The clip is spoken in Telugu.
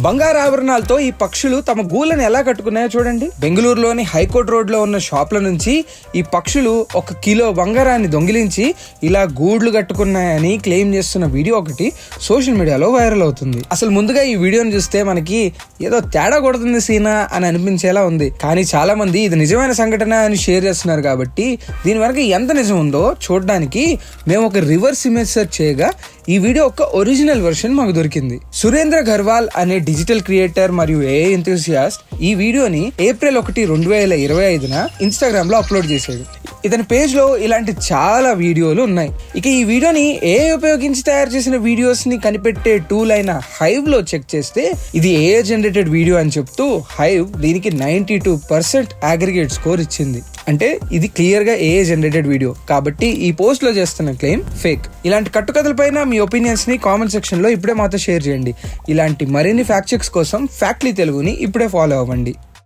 బంగారు ఆభరణాలతో ఈ పక్షులు తమ గూళ్ళని ఎలా కట్టుకున్నాయో చూడండి. బెంగళూరులోని హైకోర్టు రోడ్లో ఉన్న షాప్ల నుంచి ఈ పక్షులు 1 కిలో బంగారాన్ని దొంగిలించి ఇలా గూడ్లు కట్టుకున్నాయని క్లెయిమ్ చేస్తున్న వీడియో ఒకటి సోషల్ మీడియాలో వైరల్ అవుతుంది. అసలు ముందుగా ఈ వీడియోని చూస్తే మనకి ఏదో తేడా కొడుతుంది సీనా అని అనిపించేలా ఉంది. కానీ చాలా మంది ఇది నిజమైన సంఘటన అని షేర్ చేస్తున్నారు కాబట్టి దీని వెనక ఎంత నిజం ఉందో చూడడానికి మేము ఒక రివర్స్ ఇమేజ్ సెర్చ్ చేయగా ఈ వీడియో ఒక ఒరిజినల్ వెర్షన్ మాకు దొరికింది. సురేంద్ర గర్వాల్ అనే డిజిటల్ క్రియేటర్ మరియు ఏఐ ఎంతూసియాస్ట్ ఈ వీడియోని ఏప్రిల్ 1, 2025 ఇన్స్టాగ్రామ్ లో అప్లోడ్ చేశాడు. ఇతని పేజ్ లో ఇలాంటి చాలా వీడియోలు ఉన్నాయి. ఇక ఈ వీడియోని ఏఐ ఉపయోగించి తయారు చేసిన వీడియోస్ ని కనిపెట్టే టూల్ అయిన హైవ్ లో చెక్ చేస్తే ఇది ఏఐ జనరేటెడ్ వీడియో అని చెప్తూ హైవ్ దీనికి 92% అగ్రిగేట్ స్కోర్ ఇచ్చింది. అంటే ఇది క్లియర్ గా ఏఐ జనరేటెడ్ వీడియో కాబట్టి ఈ పోస్ట్ లో చేస్తున్న క్లెయిమ్ ఫేక్. ఇలాంటి కట్టుకథలపైన మీ ఒపీనియన్స్ ని కామెంట్ సెక్షన్ లో ఇప్పుడే మాతో షేర్ చేయండి. ఇలాంటి మరిన్ని ఫ్యాక్ట్ చెక్స్ కోసం ఫ్యాక్ట్లీ తెలుగుని ఇప్పుడే ఫాలో అవ్వండి.